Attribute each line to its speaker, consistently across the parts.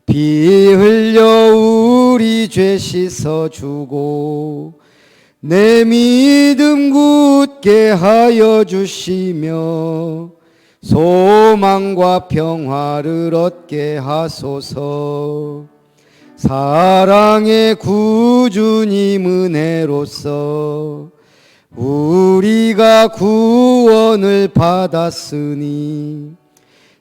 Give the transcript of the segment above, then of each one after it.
Speaker 1: 피 흘려 우리 죄 씻어주고 내 믿음 굳게 하여 주시며 소망과 평화를 얻게 하소서. 사랑의 구주님 은혜로서 우리가 구원을 받았으니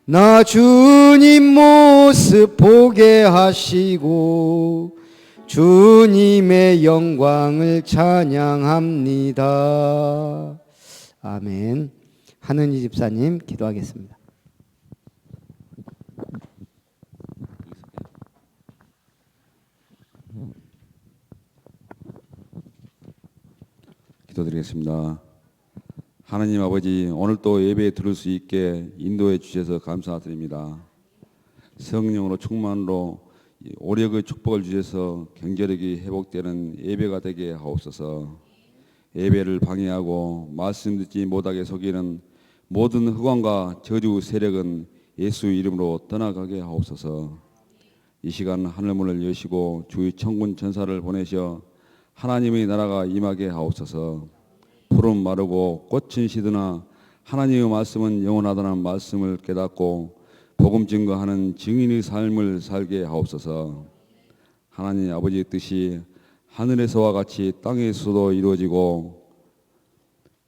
Speaker 1: 나 주님 모습 보게 하시고 주님의 영광을 찬양합니다. 아멘. 한은희 집사님 기도하겠습니다.
Speaker 2: 기도드리겠습니다. 하나님 아버지, 오늘 또 예배에 들을 수 있게 인도해 주셔서 감사드립니다. 성령으로 충만으로 오력의 축복을 주셔서 경제력이 회복되는 예배가 되게 하옵소서. 예배를 방해하고 말씀 듣지 못하게 속이는 모든 흑암과 저주 세력은 예수 이름으로 떠나가게 하옵소서. 이 시간 하늘문을 여시고 주의 천군 천사를 보내셔 하나님의 나라가 임하게 하옵소서. 푸른 마르고 꽃은 시드나 하나님의 말씀은 영원하다는 말씀을 깨닫고 복음 증거하는 증인의 삶을 살게 하옵소서. 하나님 아버지의 뜻이 하늘에서와 같이 땅에서도 이루어지고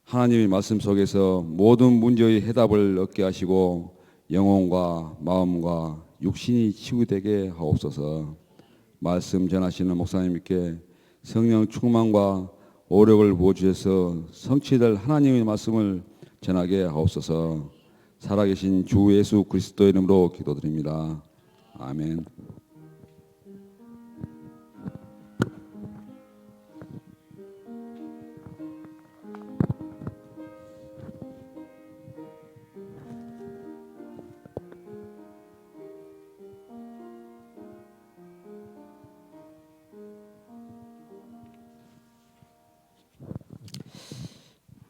Speaker 2: 하나님의 말씀 속에서 모든 문제의 해답을 얻게 하시고 영혼과 마음과 육신이 치유되게 하옵소서. 말씀 전하시는 목사님께 성령 충만과 오력을 부어주셔서 성취될 하나님의 말씀을 전하게 하옵소서. 살아계신 주 예수 그리스도의 이름으로 기도드립니다. 아멘.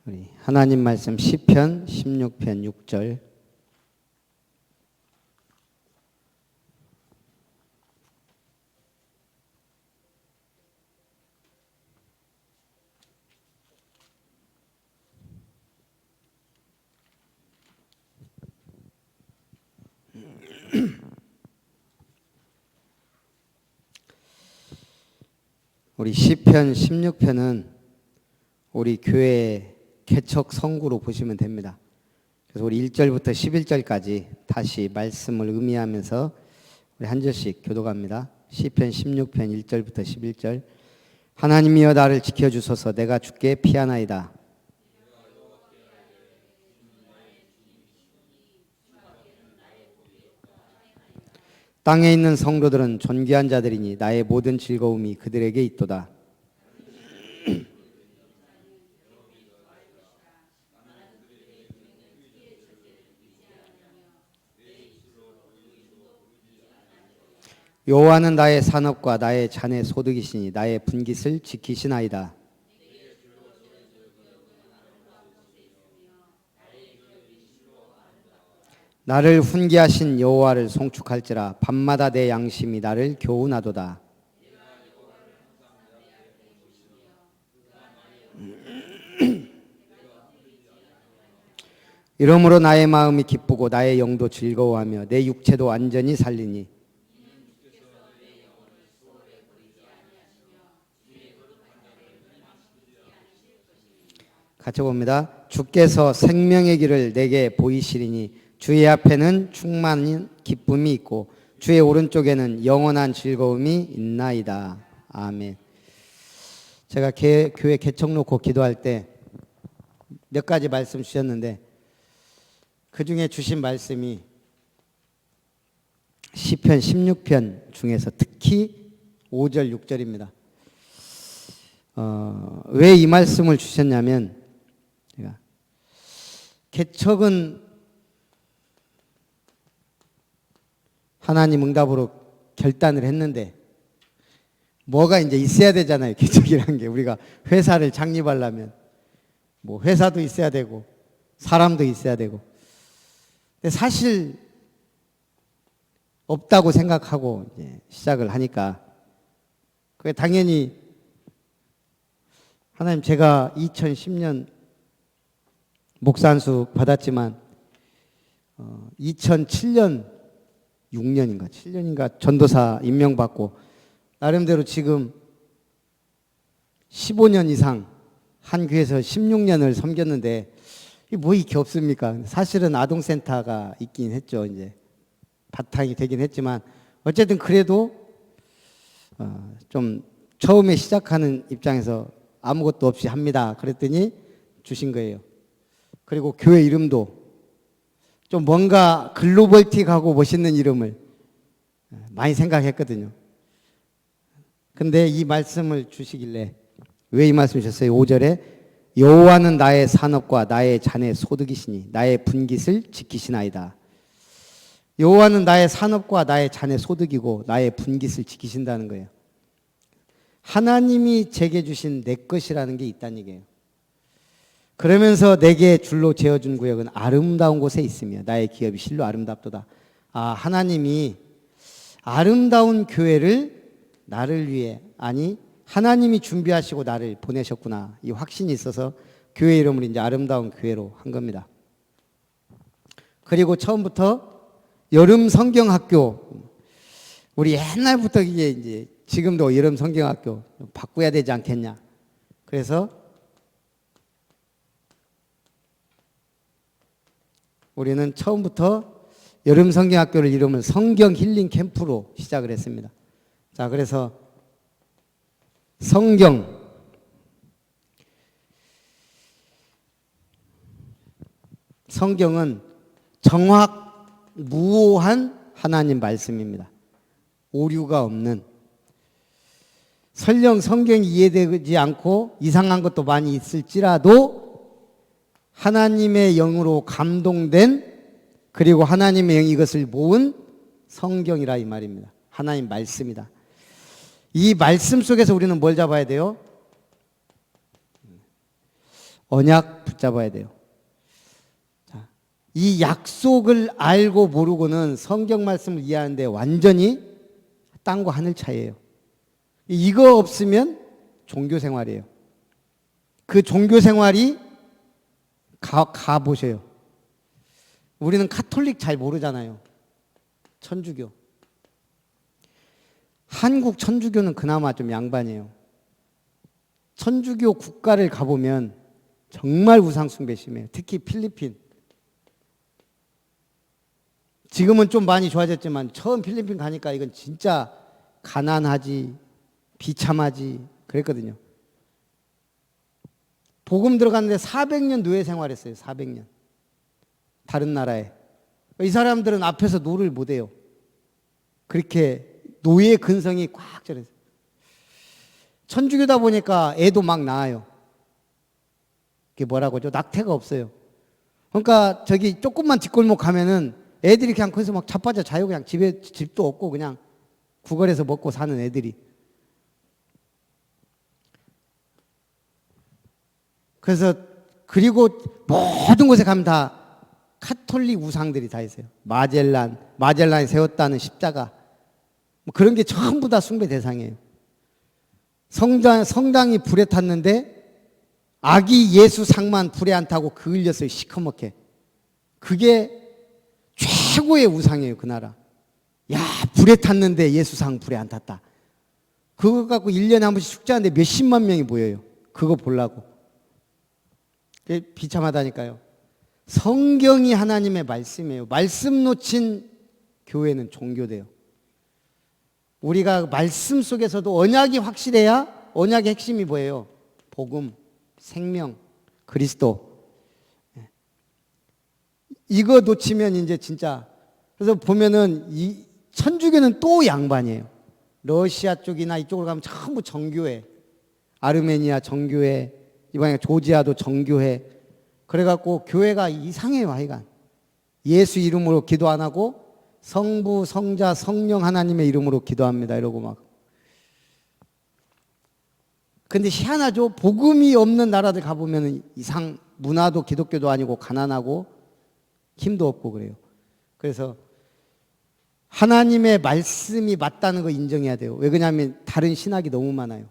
Speaker 1: 우리 하나님 말씀 시편 16편 6절. 우리 시편 16편은 우리 교회 개척 성구로 보시면 됩니다. 그래서 우리 1절부터 11절까지 다시 말씀을 의미하면서 우리 한 절씩 교독합니다. 시편 16편 1절부터 11절. 하나님이여 나를 지켜주소서. 내가 주께 피하나이다. 땅에 있는 성도들은 존귀한 자들이니 나의 모든 즐거움이 그들에게 있도다. 여호와는 나의 산업과 나의 잔의 소득이시니 나의 분깃을 지키시나이다. 나를 훈계하신 여호와를 송축할지라. 밤마다 내 양심이 나를 교훈하도다. 이러므로 나의 마음이 기쁘고 나의 영도 즐거워하며 내 육체도 완전히 살리니 같이 봅니다. 주께서 생명의 길을 내게 보이시리니 주의 앞에는 충만한 기쁨이 있고 주의 오른쪽에는 영원한 즐거움이 있나이다. 아멘. 제가 교회 개척 놓고 기도할 때 몇 가지 말씀 주셨는데 그 중에 주신 말씀이 시편 16편 중에서 특히 5절 6절입니다. 왜 이 말씀을 주셨냐면 개척은 하나님 응답으로 결단을 했는데 뭐가 이제 있어야 되잖아요. 개척이라는 게 우리가 회사를 창립하려면 뭐 회사도 있어야 되고 사람도 있어야 되고. 근데 사실 없다고 생각하고 이제 시작을 하니까 그게 당연히 하나님 제가 2010년 목사 안수 받았지만 2007년 6년인가 7년인가 전도사 임명받고 나름대로 지금 15년 이상 한 교회에서 16년을 섬겼는데 뭐 이게 없습니까? 사실은 아동센터가 있긴 했죠. 이제 바탕이 되긴 했지만 어쨌든 그래도 좀 처음에 시작하는 입장에서 아무것도 없이 합니다. 그랬더니 주신 거예요. 그리고 교회 이름도 좀 뭔가 글로벌틱하고 멋있는 이름을 많이 생각했거든요. 근데 이 말씀을 주시길래 왜 이 말씀 주셨어요? 5절에 여호와는 나의 산업과 나의 잔의 소득이시니 나의 분깃을 지키시나이다. 여호와는 나의 산업과 나의 잔의 소득이고 나의 분깃을 지키신다는 거예요. 하나님이 제게 주신 내 것이라는 게 있다는 얘기예요. 그러면서 내게 줄로 재어준 구역은 아름다운 곳에 있으며 나의 기업이 실로 아름답도다. 하나님이 아름다운 교회를 나를 위해, 아니 하나님이 준비하시고 나를 보내셨구나. 이 확신이 있어서 교회 이름을 이제 아름다운 교회로 한 겁니다. 그리고 처음부터 여름 성경학교, 우리 옛날부터 이게 이제 지금도 여름 성경학교 바꿔야 되지 않겠냐. 그래서 우리는 처음부터 여름 성경학교를 이름을 성경 힐링 캠프로 시작을 했습니다. 자, 그래서 성경은 정확무오한 하나님 말씀입니다. 오류가 없는, 설령 성경이 이해되지 않고 이상한 것도 많이 있을지라도 하나님의 영으로 감동된, 그리고 하나님의 영이 이것을 모은 성경이라 이 말입니다. 하나님 말씀이다. 이 말씀 속에서 우리는 뭘 잡아야 돼요? 언약 붙잡아야 돼요. 자, 이 약속을 알고 모르고는 성경 말씀을 이해하는데 완전히 땅과 하늘 차이예요. 이거 없으면 종교 생활이에요. 그 종교 생활이 가보세요. 우리는 카톨릭 잘 모르잖아요. 천주교. 한국 천주교는 그나마 좀 양반이에요. 천주교 국가를 가보면 정말 우상숭배 심해요. 특히 필리핀. 지금은 좀 많이 좋아졌지만 처음 필리핀 가니까 이건 진짜 가난하지, 비참하지 그랬거든요. 복음 들어갔는데 400년 노예 생활했어요. 400년. 다른 나라에. 이 사람들은 앞에서 노를 못해요. 그렇게 노예 근성이 꽉 젖어있어요. 천주교다 보니까 애도 막 낳아요. 그게 뭐라고 하죠? 낙태가 없어요. 그러니까 저기 조금만 뒷골목 가면은 애들이 그냥 거기서 막 자빠져 자요. 그냥 집도 없고 그냥 구걸해서 먹고 사는 애들이. 그래서 그리고 모든 곳에 가면 다 카톨릭 우상들이 다 있어요. 마젤란이 세웠다는 십자가. 뭐 그런 게 전부 다 숭배 대상이에요. 성당이 불에 탔는데 아기 예수 상만 불에 안 타고 그을렸어요. 시커멓게. 그게 최고의 우상이에요. 그 나라. 야, 불에 탔는데 예수상 불에 안 탔다. 그거 갖고 1년에 한 번씩 축제하는데 몇십만 명이 모여요. 그거 보려고. 비참하다니까요. 성경이 하나님의 말씀이에요. 말씀 놓친 교회는 종교돼요. 우리가 말씀 속에서도 언약이 확실해야, 언약의 핵심이 뭐예요? 복음, 생명, 그리스도. 이거 놓치면 이제 진짜, 그래서 보면은 이 천주교는 또 양반이에요. 러시아 쪽이나 이쪽으로 가면 전부 정교회, 아르메니아 정교회, 이방에 조지아도 정교회. 그래갖고 교회가 이상해요. 하여간 예수 이름으로 기도 안 하고 성부, 성자, 성령 하나님의 이름으로 기도합니다. 이러고 막. 근데 희한하죠. 복음이 없는 나라들 가보면 문화도 기독교도 아니고 가난하고 힘도 없고 그래요. 그래서 하나님의 말씀이 맞다는 거 인정해야 돼요. 왜 그러냐면 다른 신학이 너무 많아요.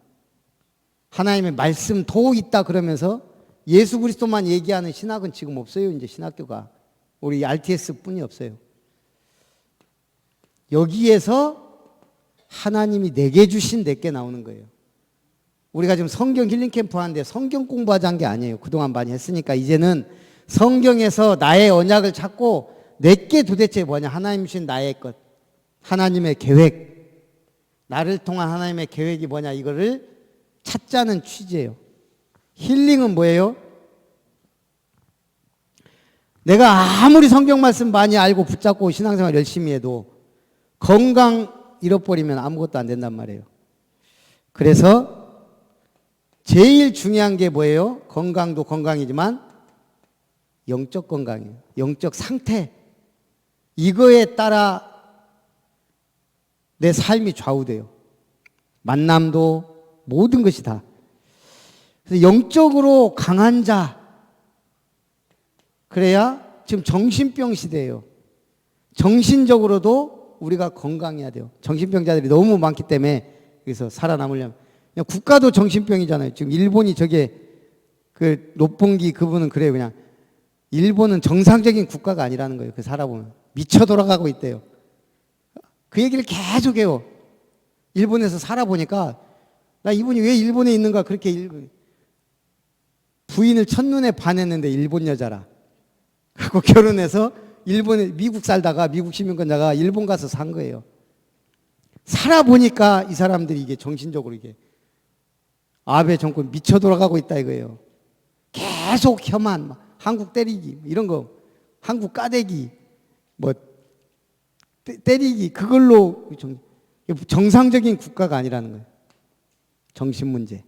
Speaker 1: 하나님의 말씀도 있다 그러면서 예수 그리스도만 얘기하는 신학은 지금 없어요. 이제 신학교가. 우리 RTS뿐이 없어요. 여기에서 하나님이 내게 주신 내게 나오는 거예요. 우리가 지금 성경 힐링 캠프 하는데 성경 공부하자는 게 아니에요. 그동안 많이 했으니까 이제는 성경에서 나의 언약을 찾고 내게 도대체 뭐냐. 하나님 주신 나의 것. 하나님의 계획. 나를 통한 하나님의 계획이 뭐냐. 이거를 찾자는 취지예요. 힐링은 뭐예요? 내가 아무리 성경 말씀 많이 알고 붙잡고 신앙생활 열심히 해도 건강 잃어버리면 아무것도 안 된단 말이에요. 그래서 제일 중요한 게 뭐예요? 건강도 건강이지만 영적 건강이에요. 영적 상태. 이거에 따라 내 삶이 좌우돼요. 만남도 모든 것이 다. 그래서 영적으로 강한 자. 그래야 지금 정신병 시대예요. 정신적으로도 우리가 건강해야 돼요. 정신병자들이 너무 많기 때문에 여기서 살아남으려면. 그냥 국가도 정신병이잖아요. 지금 일본이 저게 그 롯봉기 그분은 그래요. 그냥 일본은 정상적인 국가가 아니라는 거예요. 그 살아보면. 미쳐 돌아가고 있대요. 그 얘기를 계속 해요. 일본에서 살아보니까 나 이분이 왜 일본에 있는가 그렇게 부인을 첫눈에 반했는데 일본 여자라. 그리고 결혼해서 일본에 미국 살다가 미국 시민권자가 일본 가서 산 거예요. 살아보니까 이 사람들이 이게 정신적으로 이게 아베 정권 미쳐 돌아가고 있다 이거예요. 계속 혐한 한국 때리기 이런 거 한국 까대기 뭐 때리기 그걸로 정상적인 국가가 아니라는 거예요. 정신 문제.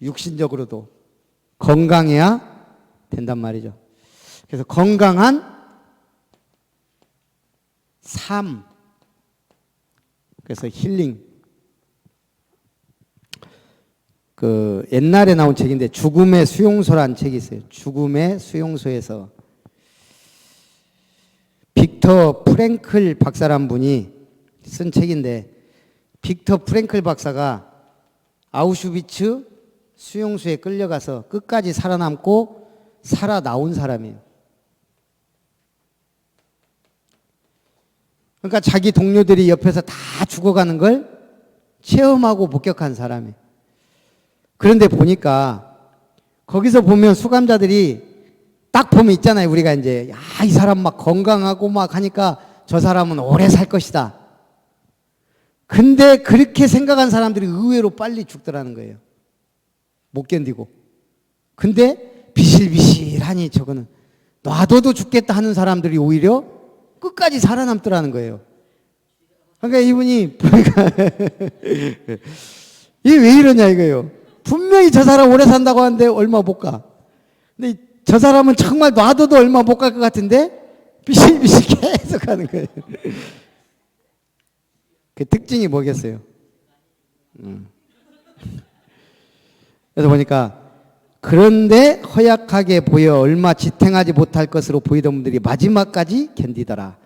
Speaker 1: 육신적으로도 건강해야 된단 말이죠. 그래서 건강한 삶. 그래서 힐링. 그 옛날에 나온 책인데 죽음의 수용소라는 책이 있어요. 죽음의 수용소에서 빅터 프랭클 박사란 분이 쓴 책인데 빅터 프랭클 박사가 아우슈비츠 수용소에 끌려가서 끝까지 살아남고 살아나온 사람이에요. 그러니까 자기 동료들이 옆에서 다 죽어가는 걸 체험하고 목격한 사람이에요. 그런데 보니까 거기서 보면 수감자들이 딱 보면 있잖아요. 우리가 이제 이 사람 막 건강하고 막 하니까 저 사람은 오래 살 것이다. 근데 그렇게 생각한 사람들이 의외로 빨리 죽더라는 거예요. 못 견디고. 근데 비실비실하니 저거는 놔둬도 죽겠다 하는 사람들이 오히려 끝까지 살아남더라는 거예요. 그러니까 이분이 보니까 이게 왜 이러냐 이거예요. 분명히 저 사람 오래 산다고 하는데 얼마 못 가. 근데 저 사람은 정말 놔둬도 얼마 못 갈 것 같은데 비실비실 계속 가는 거예요. 그 특징이 뭐겠어요? 그래서 보니까 그런데 허약하게 보여 얼마 지탱하지 못할 것으로 보이던 분들이 마지막까지 견디더라.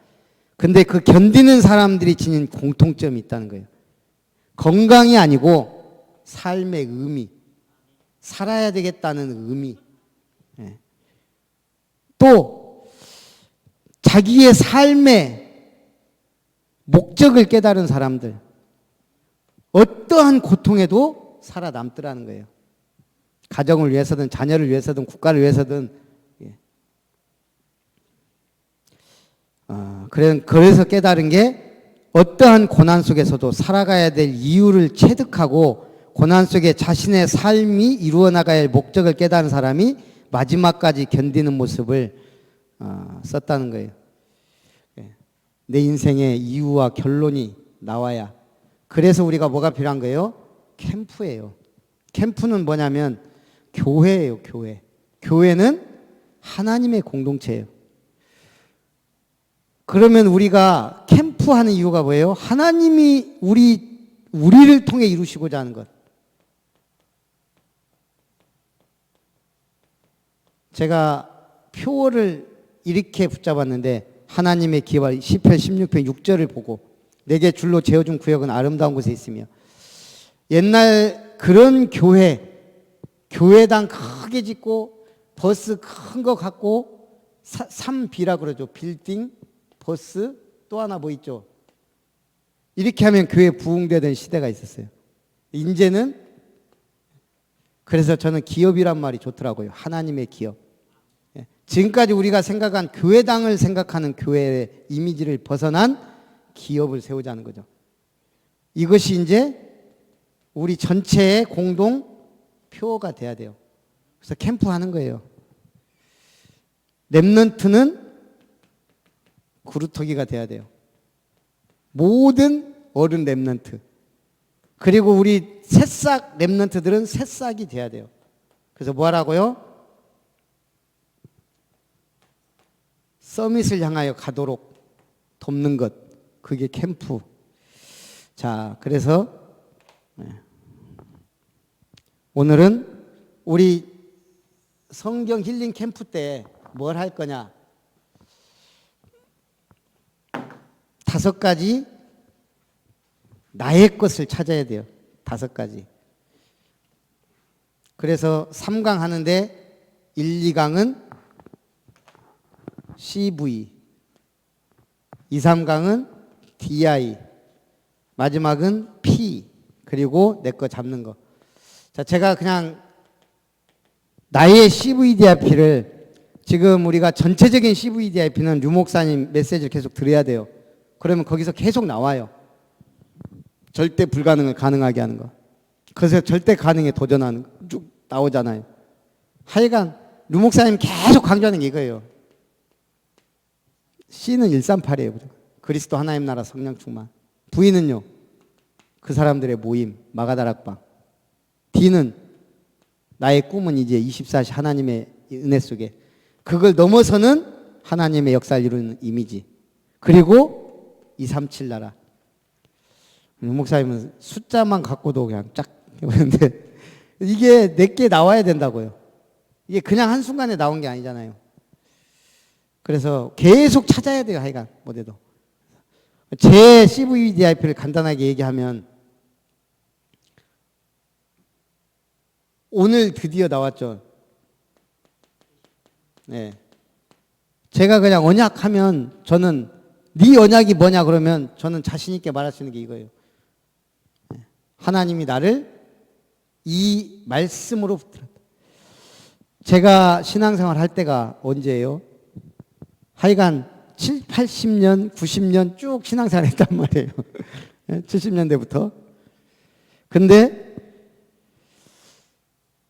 Speaker 1: 근데 그 견디는 사람들이 지닌 공통점이 있다는 거예요. 건강이 아니고 삶의 의미, 살아야 되겠다는 의미. 또 자기의 삶의 목적을 깨달은 사람들, 어떠한 고통에도 살아남더라는 거예요. 가정을 위해서든 자녀를 위해서든 국가를 위해서든. 그래서 깨달은 게 어떠한 고난 속에서도 살아가야 될 이유를 체득하고 고난 속에 자신의 삶이 이루어 나가야 할 목적을 깨달은 사람이 마지막까지 견디는 모습을 썼다는 거예요. 내 인생의 이유와 결론이 나와야. 그래서 우리가 뭐가 필요한 거예요? 캠프예요. 캠프는 뭐냐면 교회예요, 교회. 교회는 하나님의 공동체예요. 그러면 우리가 캠프하는 이유가 뭐예요? 하나님이 우리를 통해 이루시고자 하는 것. 제가 표어를 이렇게 붙잡았는데 하나님의 기업을 시편 16편 6절을 보고 내게 줄로 재어준 구역은 아름다운 곳에 있으며 옛날 그런 교회당 크게 짓고 버스 큰 거 갖고 3B라 그러죠. 빌딩, 버스, 또 하나 뭐 있죠. 이렇게 하면 교회 부흥되던 시대가 있었어요. 이제는 그래서 저는 기업이란 말이 좋더라고요. 하나님의 기업. 지금까지 우리가 생각한 교회당을 생각하는 교회의 이미지를 벗어난 기업을 세우자는 거죠. 이것이 이제 우리 전체의 공동 표어가 돼야 돼요. 그래서 캠프하는 거예요. 렘넌트는 그루터기가 돼야 돼요. 모든 어른 렘넌트. 그리고 우리 새싹 렘넌트들은 새싹이 돼야 돼요. 그래서 뭐 하라고요? 서밋을 향하여 가도록 돕는 것. 그게 캠프. 자, 그래서 오늘은 우리 성경 힐링 캠프 때 뭘 할 거냐? 5가지 나의 것을 찾아야 돼요. 5가지. 그래서 3강 하는데 1, 2강은 CV, 2, 3강은 DI, 마지막은 P, 그리고 내 거 잡는 거. 자, 제가 그냥 나의 CVDIP를 지금 우리가 전체적인 CVDIP는 류 목사님 메시지를 계속 들어야 돼요. 그러면 거기서 계속 나와요. 절대 불가능을 가능하게 하는 거. 그래서 절대 가능에 도전하는 거 쭉 나오잖아요. 하여간 류 목사님 계속 강조하는 게 이거예요. C는 138이에요. 그리스도 하나님 나라 성령 충만. V는요. 그 사람들의 모임, 마가다락방. D는 나의 꿈은 이제 24시 하나님의 은혜 속에. 그걸 넘어서는 하나님의 역사를 이루는 이미지. 그리고 237 나라. 목사님은 숫자만 갖고도 그냥 쫙 해보는데 이게 내게 나와야 된다고요. 이게 그냥 한순간에 나온 게 아니잖아요. 그래서 계속 찾아야 돼요. 하여간 뭐래도. 제 CVDIP를 간단하게 얘기하면 오늘 드디어 나왔죠. 네. 제가 그냥 언약하면 저는 네 언약이 뭐냐 그러면 저는 자신 있게 말할 수 있는 게 이거예요. 하나님이 나를 이 말씀으로 붙들었다. 제가 신앙생활 할 때가 언제예요? 하여간 7, 80년, 90년 쭉 신앙생활 했단 말이에요. 70년대부터. 근데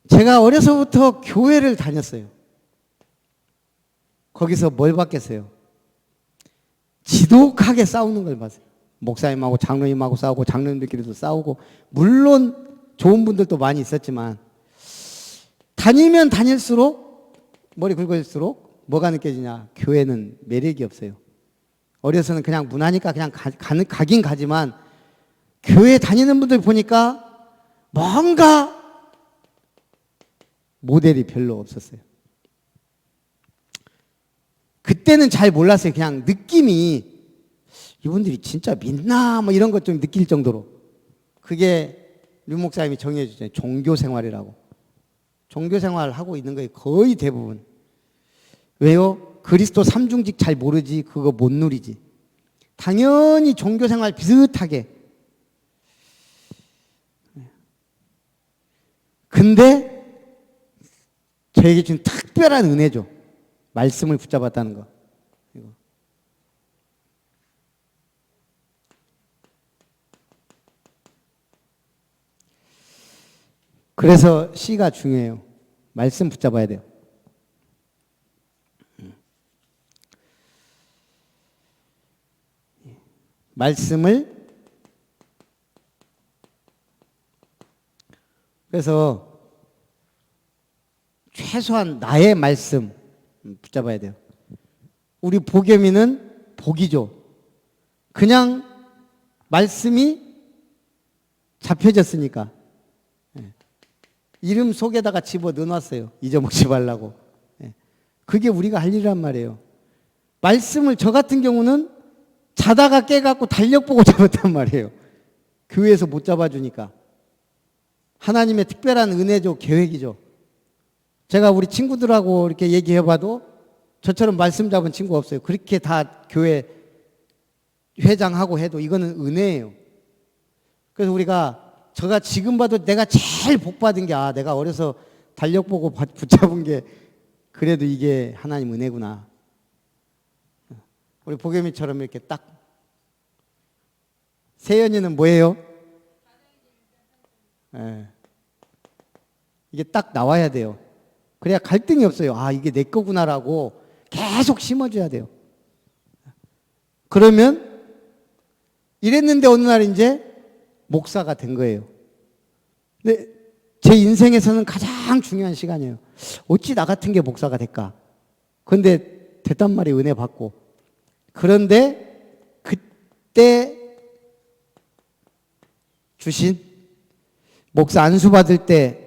Speaker 1: 제가 어려서부터 교회를 다녔어요. 거기서 뭘 봤겠어요? 지독하게 싸우는 걸 봤어요. 목사님하고 장로님하고 싸우고 장로님들끼리도 싸우고 물론 좋은 분들도 많이 있었지만 다니면 다닐수록 머리 굵어질수록 뭐가 느껴지냐? 교회는 매력이 없어요. 어려서는 그냥 문화니까 그냥 가긴 가지만 교회 다니는 분들 보니까 뭔가 모델이 별로 없었어요. 그때는 잘 몰랐어요. 그냥 느낌이 이분들이 진짜 믿나 뭐 이런 것 좀 느낄 정도로. 그게 류 목사님이 정의해 주잖아요. 종교생활이라고. 종교생활을 하고 있는 거예요. 거의 대부분. 왜요? 그리스도 삼중직 잘 모르지 그거 못 누리지. 당연히 종교생활 비슷하게. 근데 저에게 준 특별한 은혜죠. 말씀을 붙잡았다는 거. 이거. 그래서 C가 중요해요. 말씀 붙잡아야 돼요. 말씀을 그래서 최소한 나의 말씀 붙잡아야 돼요. 우리 복염이는 복이죠. 그냥 말씀이 잡혀졌으니까 이름 속에다가 집어 넣어놨어요. 잊어먹지 말라고. 그게 우리가 할 일이란 말이에요. 말씀을 저 같은 경우는 자다가 깨갖고 달력 보고 잡았단 말이에요. 교회에서 못 잡아주니까. 하나님의 특별한 은혜죠, 계획이죠. 제가 우리 친구들하고 이렇게 얘기해봐도 저처럼 말씀 잡은 친구 없어요. 그렇게 다 교회 회장하고 해도 이거는 은혜예요. 그래서 우리가 제가 지금 봐도 내가 제일 복 받은 게 내가 어려서 달력 보고 붙잡은 게 그래도 이게 하나님 은혜구나. 우리 보겸이처럼 이렇게 딱. 세연이는 뭐예요? 이게 딱 나와야 돼요. 그래야 갈등이 없어요. 이게 내 거구나라고 계속 심어줘야 돼요. 그러면 이랬는데 어느 날 이제 목사가 된 거예요. 근데 제 인생에서는 가장 중요한 시간이에요. 어찌 나 같은 게 목사가 될까? 그런데 됐단 말이에요. 은혜 받고. 그런데 그때 주신 목사 안수 받을 때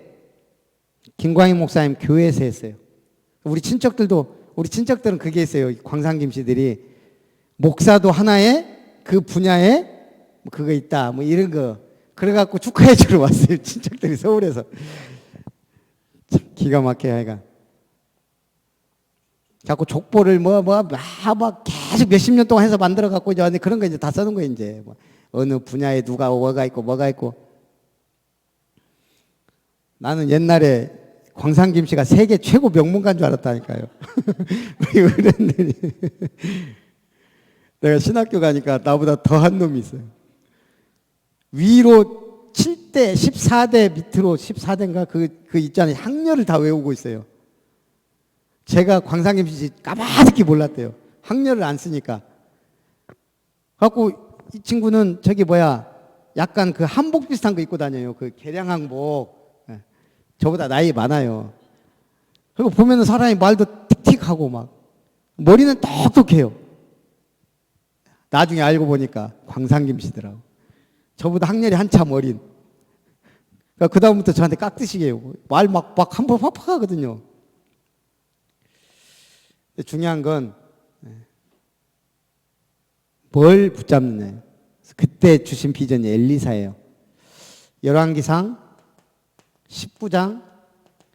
Speaker 1: 김광희 목사님 교회에서 했어요. 우리 친척들은 그게 있어요. 광산김씨들이 목사도 하나의 그 분야에 그거 있다 뭐 이런 거 그래갖고 축하해 주러 왔어요. 친척들이 서울에서. 참 기가 막혀요. 하여간 자꾸 족보를 막 계속 몇십 년 동안 해서 만들어 갖고 이제 그런 거 이제 다 써놓은 거예요. 이제 뭐 어느 분야에 누가 뭐가 있고 나는 옛날에 광산김 씨가 세계 최고 명문가인 줄 알았다니까요. 우리 어른들이 내가 신학교 가니까 나보다 더한 놈이 있어요. 위로 7대 14대 밑으로 14대인가 그 있잖아요. 학렬을 다 외우고 있어요. 제가 광산김 씨 까마득히 몰랐대요. 학렬을 안 쓰니까. 갖고 이 친구는 약간 그 한복 비슷한 거 입고 다녀요. 그 개량 한복. 저보다 나이 많아요. 그리고 보면은 사람이 말도 틱틱하고 막 머리는 똑똑해요. 나중에 알고 보니까 광산김 씨더라고. 저보다 학년이 한참 어린. 그러니까 그 다음부터 저한테 깍듯이 해요. 말 막 한 번 팍팍 하거든요. 중요한 건 뭘 붙잡느냐예요. 그때 주신 비전이 엘리사예요. 열왕기상 19장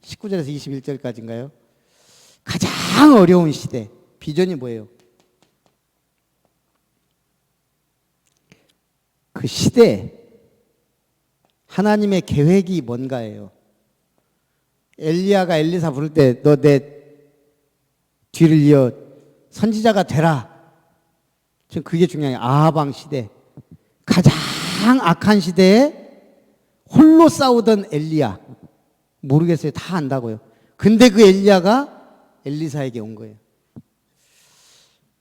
Speaker 1: 19절에서 21절까지인가요? 가장 어려운 시대. 비전이 뭐예요? 그 시대 하나님의 계획이 뭔가예요. 엘리야가 엘리사 부를 때 너 내 뒤를 이어 선지자가 되라. 지금 그게 중요해요. 아하방 시대. 가장 악한 시대에 홀로 싸우던 엘리야. 모르겠어요. 다 안다고요. 근데 그 엘리야가 엘리사에게 온 거예요.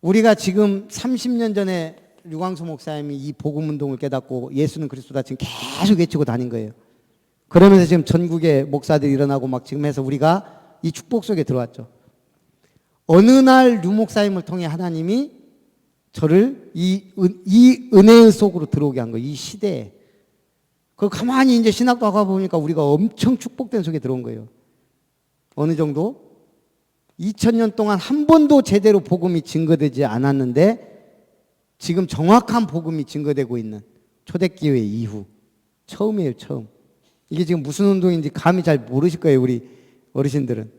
Speaker 1: 우리가 지금 30년 전에 류광수 목사님이 이 복음 운동을 깨닫고 예수는 그리스도다 지금 계속 외치고 다닌 거예요. 그러면서 지금 전국에 목사들이 일어나고 막 지금 해서 우리가 이 축복 속에 들어왔죠. 어느 날 류 목사님을 통해 하나님이 저를 이 은혜 속으로 들어오게 한 거예요. 이 시대에. 그 가만히 이제 신학도 하고 보니까 우리가 엄청 축복된 속에 들어온 거예요. 어느 정도? 2000년 동안 한 번도 제대로 복음이 증거되지 않았는데 지금 정확한 복음이 증거되고 있는 초대교회 이후 처음이에요. 처음. 이게 지금 무슨 운동인지 감히 잘 모르실 거예요. 우리 어르신들은.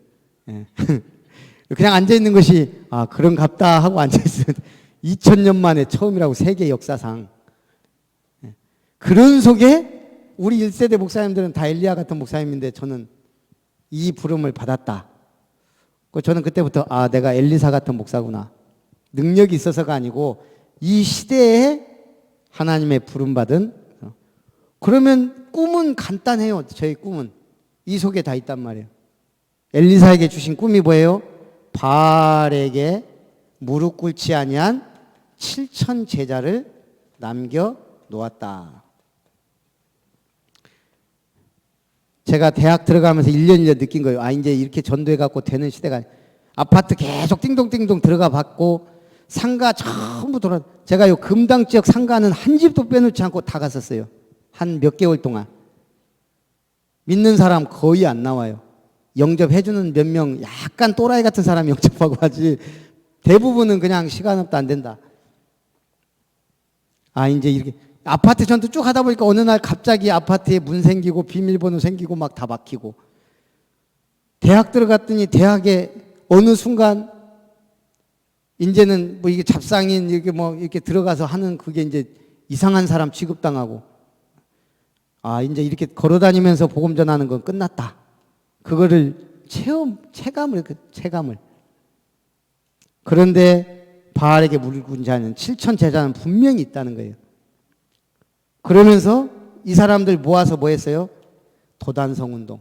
Speaker 1: 예. 그냥 앉아있는 것이 그런갑다 하고 앉아있어요. 2000년 만에 처음이라고 세계 역사상. 예. 그런 속에 우리 1세대 목사님들은 다 엘리야 같은 목사님인데 저는 이 부름을 받았다. 저는 그때부터 내가 엘리사 같은 목사구나. 능력이 있어서가 아니고 이 시대에 하나님의 부름받은. 그러면 꿈은 간단해요. 저희 꿈은. 이 속에 다 있단 말이에요. 엘리사에게 주신 꿈이 뭐예요? 바알에게 무릎 꿇지 아니한 7천 제자를 남겨 놓았다. 제가 대학 들어가면서 1년 1년 느낀 거예요. 이제 이렇게 전도해 갖고 되는 시대가. 아파트 계속 띵동띵동 들어가 봤고 상가 전부 돌아. 제가 요 금당 지역 상가는 한 집도 빼놓지 않고 다 갔었어요. 한 몇 개월 동안. 믿는 사람 거의 안 나와요. 영접해주는 몇 명 약간 또라이 같은 사람이 영접하고 하지 대부분은 그냥 시간 없다 안 된다. 아, 이제 이렇게 아파트 전투 쭉 하다 보니까 어느 날 갑자기 아파트에 문 생기고 비밀번호 생기고 막 다 막히고, 대학 들어갔더니 대학에 어느 순간 이제는 뭐 이게 잡상인 이렇게 뭐 이렇게 들어가서 하는 그게 이제 이상한 사람 취급당하고, 아, 이제 이렇게 걸어 다니면서 복음 전하는 건 끝났다. 그거를 체감을. 그런데 바알에게 물군 자는 7천 제자는 분명히 있다는 거예요. 그러면서 이 사람들 모아서 뭐 했어요? 도단성 운동.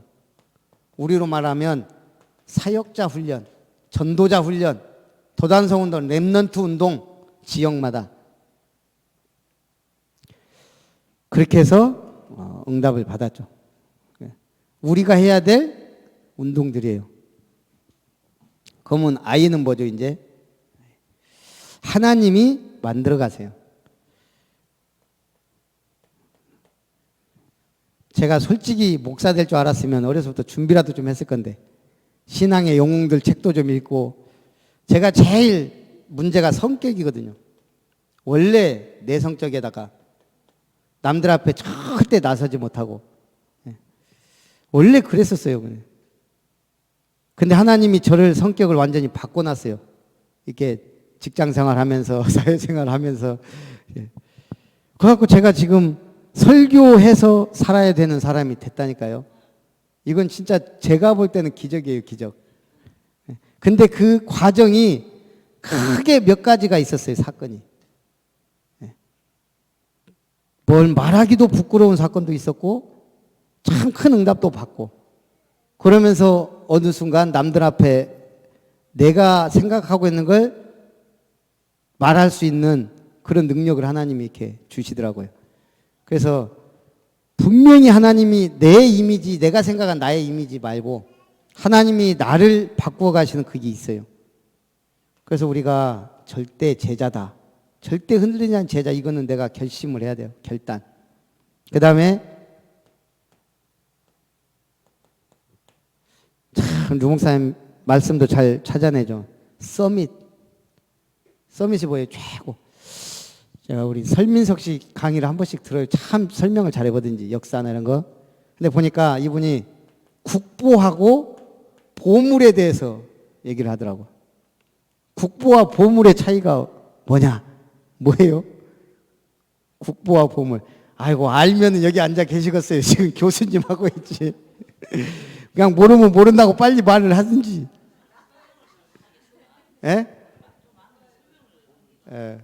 Speaker 1: 우리로 말하면 사역자 훈련, 전도자 훈련, 도단성 운동, 렘넌트 운동, 지역마다. 그렇게 해서 응답을 받았죠. 우리가 해야 될 운동들이에요. 그러면 아이는 뭐죠, 이제? 하나님이 만들어 가세요. 제가 솔직히 목사 될 줄 알았으면 어려서부터 준비라도 좀 했을 건데, 신앙의 영웅들 책도 좀 읽고, 제가 제일 문제가 성격이거든요. 원래 내성적에다가 남들 앞에 절대 나서지 못하고, 원래 그랬었어요. 근데 하나님이 저를 성격을 완전히 바꿔놨어요. 이렇게 직장 생활하면서 사회생활하면서. 그래갖고 제가 지금 설교해서 살아야 되는 사람이 됐다니까요. 이건 진짜 제가 볼 때는 기적이에요, 기적. 근데 그 과정이 크게 몇 가지가 있었어요, 사건이. 뭘 말하기도 부끄러운 사건도 있었고, 참 큰 응답도 받고, 그러면서 어느 순간 남들 앞에 내가 생각하고 있는 걸 말할 수 있는 그런 능력을 하나님이 이렇게 주시더라고요. 그래서 분명히 하나님이 내 이미지, 내가 생각한 나의 이미지 말고 하나님이 나를 바꾸어 가시는 그게 있어요. 그래서 우리가 절대 제자다, 절대 흔들리지 않는 제자, 이거는 내가 결심을 해야 돼요. 결단. 그 다음에 참 류목사님 말씀도 잘 찾아내죠. 서밋이 뭐예요? 최고. 제가 우리 설민석 씨 강의를 한 번씩 들어요. 참 설명을 잘해보든지 역사나 이런 거. 근데 보니까 이분이 국보하고 보물에 대해서 얘기를 하더라고. 국보와 보물의 차이가 뭐냐? 뭐예요? 국보와 보물. 아이고, 알면은 여기 앉아 계시겠어요. 지금 교수님 하고 있지. 그냥 모르면 모른다고 빨리 말을 하든지. 예? 예.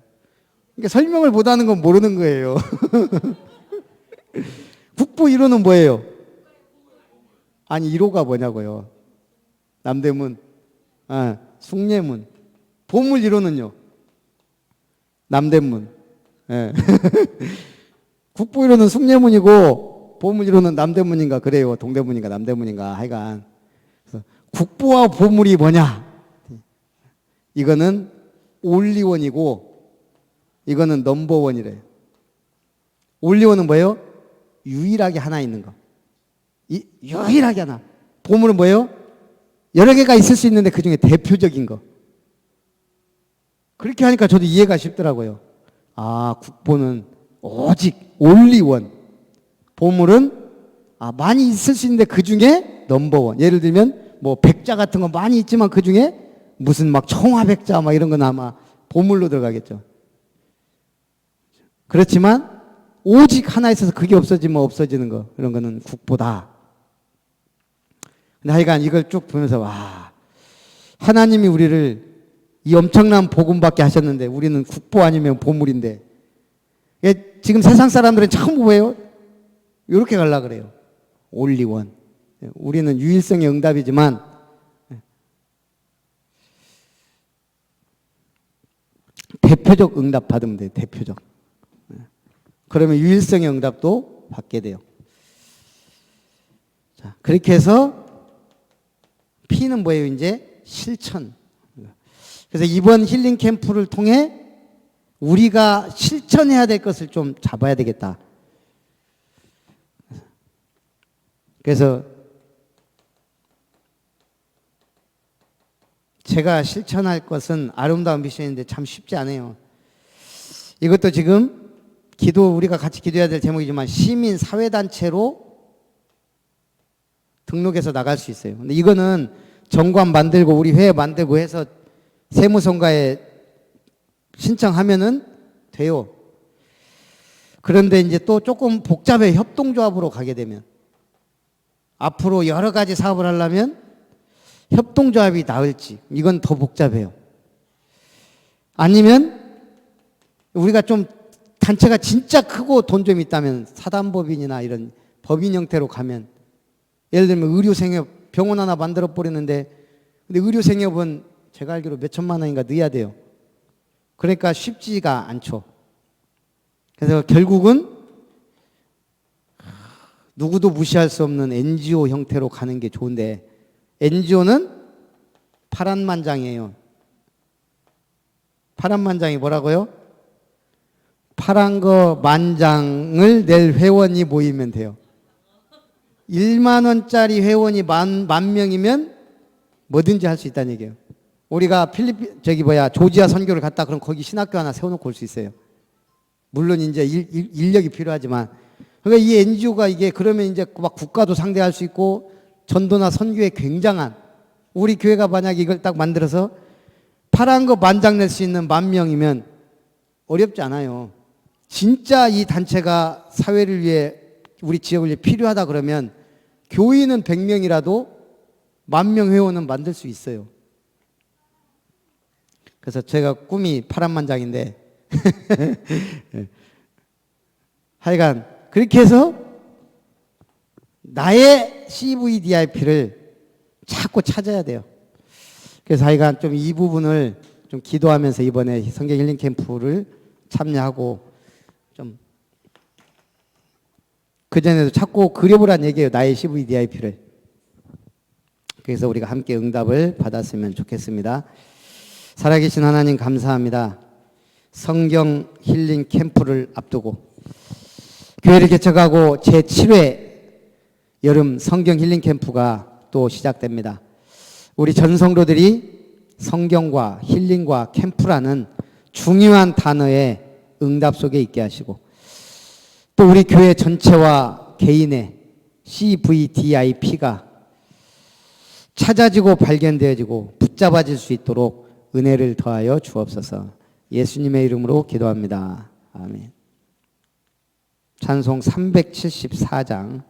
Speaker 1: 그러니까 설명을 못하는 건 모르는 거예요. 국보 1호는 뭐예요? 아니, 1호가 뭐냐고요? 남대문, 숭례문. 보물 1호는요? 남대문. 예. 국보 1호는 숭례문이고 보물 1호는 남대문인가 그래요. 동대문인가 남대문인가 하여간. 그래서 국보와 보물이 뭐냐? 이거는 올리원이고 이거는 넘버원이래요. 올리원은 뭐예요? 유일하게 하나 있는 거. 유일하게 하나. 보물은 뭐예요? 여러 개가 있을 수 있는데 그 중에 대표적인 거. 그렇게 하니까 저도 이해가 쉽더라고요. 아, 국보는 오직 올리원. 보물은 많이 있을 수 있는데 그 중에 넘버원. 예를 들면 뭐 백자 같은 거 많이 있지만 그 중에 무슨 막 청화백자 막 이런 건 아마 보물로 들어가겠죠. 그렇지만 오직 하나 있어서 그게 없어지면 없어지는 거, 이런 거는 국보다. 근데 하여간 이걸 쭉 보면서 와, 하나님이 우리를 이 엄청난 복음 받게 하셨는데 우리는 국보 아니면 보물인데, 지금 세상 사람들은 처음 뭐예요? 이렇게 가려고 그래요. 올리원. 우리는 유일성의 응답이지만 대표적 응답 받으면 돼요. 대표적. 그러면 유일성의 응답도 받게 돼요. 자, 그렇게 해서 P는 뭐예요? 이제 실천. 그래서 이번 힐링 캠프를 통해 우리가 실천해야 될 것을 좀 잡아야 되겠다. 그래서 제가 실천할 것은 아름다운 미션인데 참 쉽지 않아요. 이것도 지금 우리가 같이 기도해야 될 제목이지만 시민 사회단체로 등록해서 나갈 수 있어요. 근데 이거는 정관 만들고 우리 회에 만들고 해서 세무서가에 신청하면은 돼요. 그런데 이제 또 조금 복잡해. 협동조합으로 가게 되면 앞으로 여러 가지 사업을 하려면 협동조합이 나을지 이건 더 복잡해요. 아니면 우리가 좀 단체가 진짜 크고 돈 좀 있다면 사단법인이나 이런 법인 형태로 가면, 예를 들면 의료생협 병원 하나 만들어 버리는데, 근데 의료생협은 제가 알기로 몇 천만 원인가 넣어야 돼요. 그러니까 쉽지가 않죠. 그래서 결국은 누구도 무시할 수 없는 NGO 형태로 가는 게 좋은데, NGO는 파란만장이에요. 파란만장이 뭐라고요? 파란 거 만장을 낼 회원이 모이면 돼요. 1만 원짜리 회원이 만 명이면 뭐든지 할 수 있다는 얘기예요. 우리가 조지아 선교를 갔다 그럼 거기 신학교 하나 세워놓고 올 수 있어요. 물론 이제 인력이 필요하지만. 그러니까 이 NGO가 이게 그러면 이제 막 국가도 상대할 수 있고 전도나 선교에 굉장한, 우리 교회가 만약에 이걸 딱 만들어서 파란 거 만장 낼 수 있는 1만 명이면 어렵지 않아요. 진짜 이 단체가 사회를 위해 우리 지역을 위해 필요하다 그러면 교인은 100명이라도 1만 명 회원은 만들 수 있어요. 그래서 제가 꿈이 파란만장인데 하여간 그렇게 해서 나의 CVDIP를 자꾸 찾아야 돼요. 그래서 하여간 좀 이 부분을 좀 기도하면서 이번에 성경 힐링 캠프를 참여하고, 좀 그전에도 자꾸 그려보란 얘기예요. 나의 CVDIP를. 그래서 우리가 함께 응답을 받았으면 좋겠습니다. 살아계신 하나님 감사합니다. 성경 힐링 캠프를 앞두고 교회를 개척하고 제7회 여름 성경 힐링 캠프가 또 시작됩니다. 우리 전 성도들이 성경과 힐링과 캠프라는 중요한 단어의 응답 속에 있게 하시고, 또 우리 교회 전체와 개인의 CVDIP가 찾아지고 발견되어지고 붙잡아질 수 있도록 은혜를 더하여 주옵소서. 예수님의 이름으로 기도합니다. 아멘. 찬송 374장.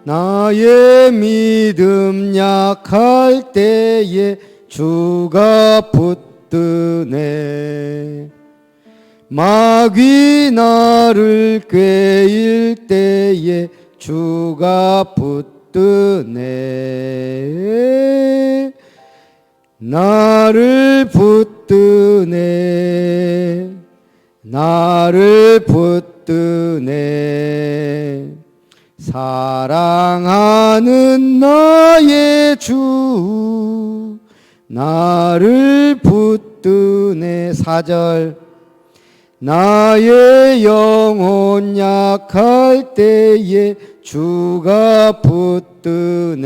Speaker 1: 나의 믿음 약할 때에 주가 붙드네. 마귀 나를 꾀일 때에 주가 붙드네. 나를 붙드네. 나를 붙드네. 사랑하는 나의 주 나를 붙드네. 4절. 나의 영혼 약할 때에 주가 붙드네.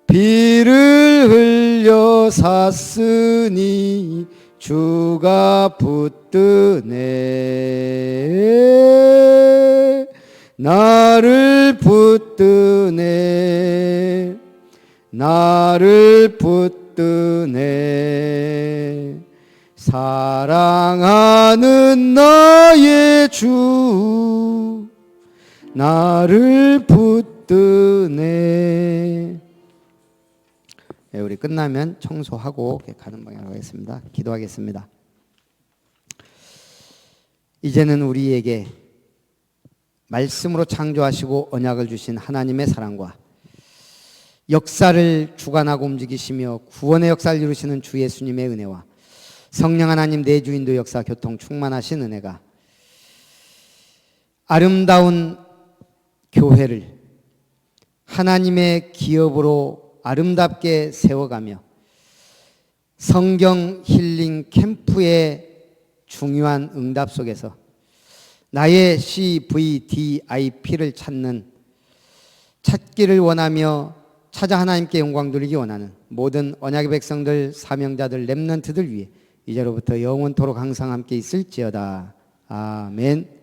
Speaker 1: 피를 흘려 샀으니 주가 붙드네. 나를 붙드네. 나를 붙드네. 사랑하는 나의 주 나를 붙드네. 네, 우리 끝나면 청소하고 가는 방향으로 하겠습니다. 기도하겠습니다. 이제는 우리에게 말씀으로 창조하시고 언약을 주신 하나님의 사랑과 역사를 주관하고 움직이시며 구원의 역사를 이루시는 주 예수님의 은혜와 성령 하나님 내주인도 역사 교통 충만하신 은혜가 아름다운 교회를 하나님의 기업으로 아름답게 세워가며 성경 힐링 캠프의 중요한 응답 속에서 나의 CVDIP를 찾기를 원하며 찾아 하나님께 영광 돌리기 원하는 모든 언약의 백성들, 사명자들, 렘넌트들 위해 이제로부터 영원토록 항상 함께 있을지어다. 아멘.